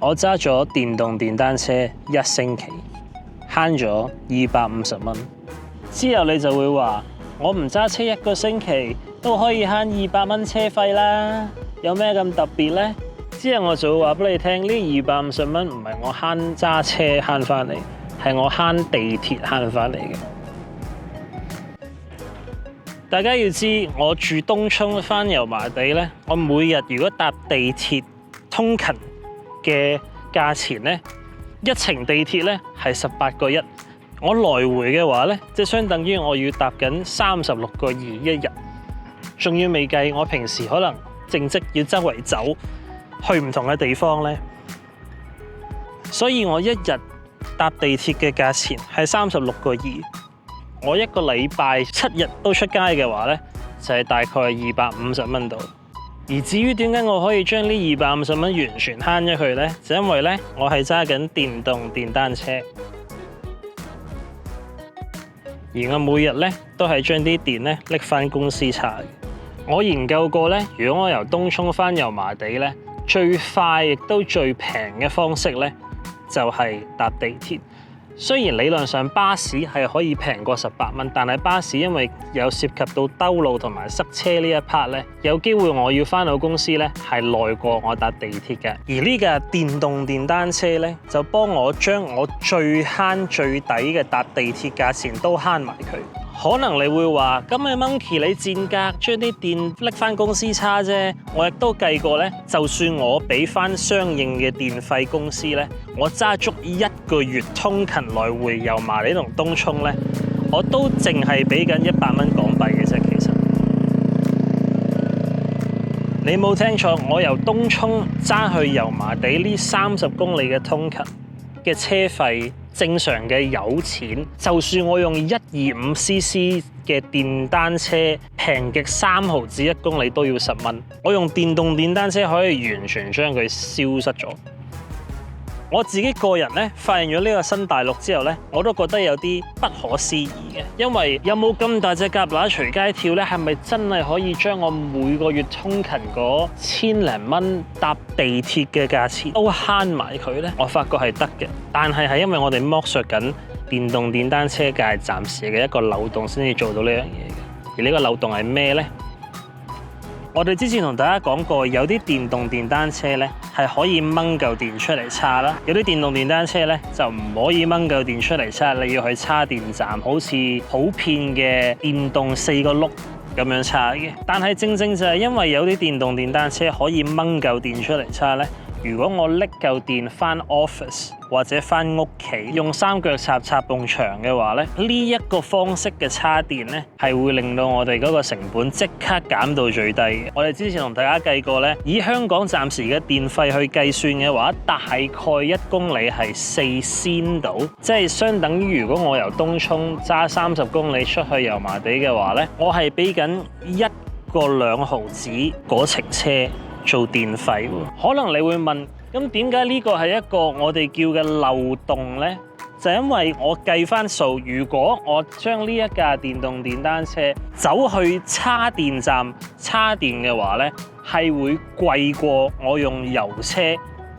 我揸咗電動電單車1星期，慳咗250蚊。之後你就會話，我唔揸車1個星期都可以慳200蚊車費啦，有咩咁特別呢？之後我就會話俾你聽，呢250蚊唔係我慳揸車慳翻嚟，係我慳地鐵慳翻嚟嘅。大家要知，我住東涌翻油麻地呢，我每日如果搭地鐵通勤嘅價錢呢，一程地鐵呢係18個1，我來回嘅話呢，即係相等於我要搭緊36個2一日，仲要未計我平時可能正職要周圍走去唔同嘅地方呢。所以我一日搭地鐵嘅價錢係36個2，我一個禮拜7日都出街嘅話呢，就係大概250蚊度。而至於點解我可以將呢250蚊完全慳咗佢呢？就因為呢，我係揸緊電動電單車，而我每日呢都係將啲電呢拎翻公司叉。我研究過呢，如果我由東涌翻油麻地呢，最快亦都最平嘅方式呢，就係搭地鐵。雖然理論上巴士係可以平過18蚊，但係巴士因為有涉及到兜路同埋塞車呢一 part 咧，有機會我要翻到公司咧係耐過我搭地鐵嘅。而呢架電動電單車咧，就幫我將我最慳最抵嘅搭地鐵價錢都慳埋佢。可能你會話，咁咪 Monkey 你賤格，將啲電拎翻公司叉啫。我亦都計過咧，就算我俾翻相應嘅電費公司咧，我揸足1個月通勤來回油麻地同東涌咧，我都淨係俾緊100蚊港幣嘅啫。其實你冇聽錯，我由東涌揸去油麻地呢30公里嘅通勤嘅車費。正常嘅油錢，就算我用125cc 嘅電單車，平極3毫子1公里都要10蚊。我用電動電單車可以完全將佢消失咗。我自己個人咧，發現咗呢個新大陸之後咧，我都覺得有啲不可思議嘅，因為有冇咁大隻蛤乸隨街跳咧？係咪真係可以將我每個月通勤嗰千零蚊搭地鐵嘅價錢都慳埋佢咧？我發覺係得嘅，但係因為我哋剝削緊電動電單車界暫時嘅一個漏洞，先至做到呢樣嘢嘅。而呢個漏洞係咩呢？我哋之前同大家講過，有啲電動電單車咧係可以掹嚿電出嚟叉啦，有啲電動電單車咧就唔可以掹嚿電出嚟叉，你要去叉電站，好似普遍嘅電動4個轆咁樣叉嘅。但係正正就係因為有啲電動電單車可以掹嚿電出嚟叉咧，如果我拎嚿電翻 office 或者翻屋企用3腳插埲牆嘅話咧，呢一個方式嘅叉電咧係會令到我哋嗰個成本即刻減到最低嘅。我哋之前同大家計過咧，以香港暫時嘅電費去計算嘅話，大概1公里係4仙到，即係相等於如果我由東涌揸30公里出去油麻地嘅話咧，我係俾緊1個2毫子嗰程車做電費喎。可能你會問，咁點解呢個係一個我哋叫嘅漏洞呢？就因為我計翻數，如果我將呢一架電動電單車走去叉電站叉電嘅話呢，係會貴過我用油車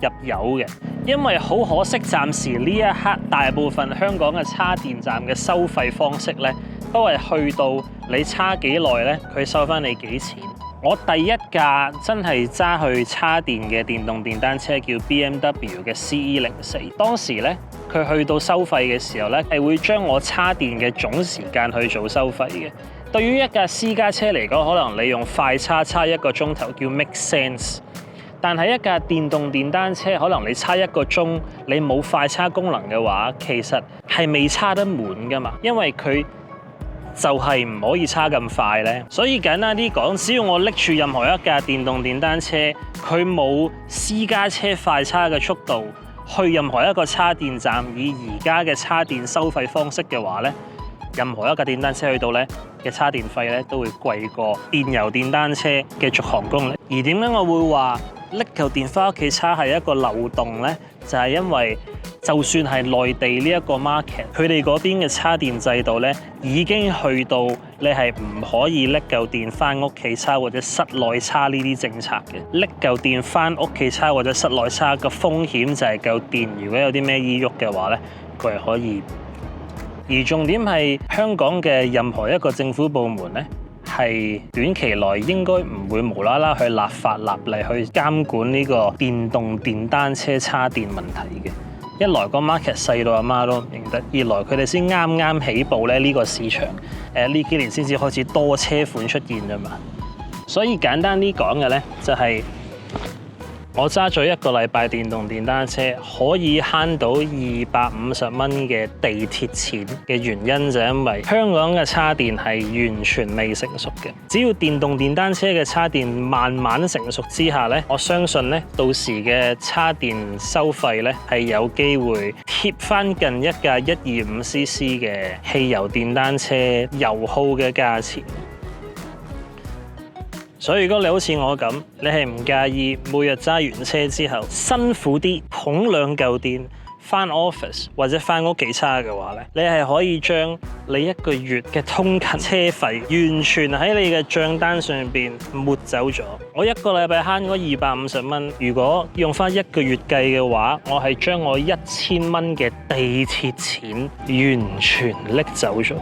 入油嘅。因為好可惜，暫時呢一刻大部分香港嘅叉電站嘅收費方式呢，都係去到你叉幾耐呢，佢收翻你幾錢。我第一架真係揸去叉電嘅電動電單車叫 BMW 嘅 CE04，當時咧佢去到收費嘅時候咧，係會將我叉電嘅總時間去做收費嘅。對於一架私家車嚟講，可能你用快叉1個鐘頭叫 make sense， 但係一架電動電單車，可能你叉1個鐘，你冇快叉功能嘅話，其實係未叉得滿噶嘛，因為佢就係唔可以叉咁快咧，所以簡單啲講，只要我拎住任何一架電動電單車，佢冇私家車快叉嘅速度，去任何一個叉電站以而家嘅叉電收費方式嘅話咧，任何一架電單車去到咧嘅叉電費咧都會貴過電油電單車嘅續航公里。而點解我會話拎嚿電翻屋企叉係一個漏洞呢？就係因為就算係內地呢一個 market，佢哋嗰邊嘅叉電制度呢，已經去到你係唔可以拎嚿電翻屋企叉或者室內叉呢啲政策嘅。拎嚿電翻屋企叉或者室內叉嘅風險就係嚿電如果有啲咩異喐嘅話呢，佢係可以。而重點係香港嘅任何一個政府部門呢，係短期內應該唔會無啦啦去立法立例去監管呢個電動電單車叉電問題嘅。一來個 market 細到阿媽都唔認得，二來佢哋先啱啱起步咧呢個市場，呢幾年先至開始多車款出現啫嘛。所以簡單啲講嘅呢，就係我揸咗1個禮拜電動電單車，可以慳到250蚊嘅地鐵錢嘅原因就係因為香港嘅叉電係完全未成熟嘅。只要電動電單車嘅叉電慢慢成熟之下呢，我相信呢，到時嘅叉電收費呢係有機會貼翻近一架 125cc 嘅汽油電單車油耗嘅價錢。所以如果你好似我咁，你係唔介意每日揸完車之後辛苦啲捧2嚿電返 office 或者返屋企叉嘅話咧，你係可以將你1個月嘅通勤車費完全喺你嘅帳單上邊抹走咗。我1個禮拜慳嗰250蚊，如果用返1個月計嘅話，我係將我1000蚊嘅地鐵錢完全拎走咗。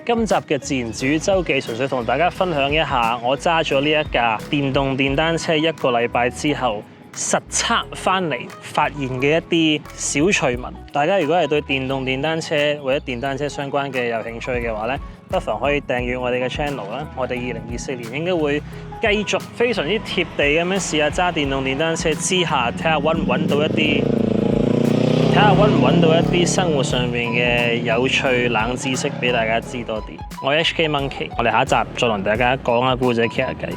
今集嘅自然自語週記純粹同大家分享一下我揸咗呢一架電動電單車1個禮拜之後實測翻嚟發現嘅一啲小趣聞。大家如果係對電動電單車或者電單車相關嘅有興趣嘅話咧，不妨可以訂閱我哋嘅 channel 啦。我哋2024年應該會繼續非常之貼地咁樣試下揸電動電單車之下，睇下揾唔揾到一啲生活上面嘅有趣冷知識俾大家知多啲。我係 HK Monkey，我哋下一集再同大家講下故仔傾下偈。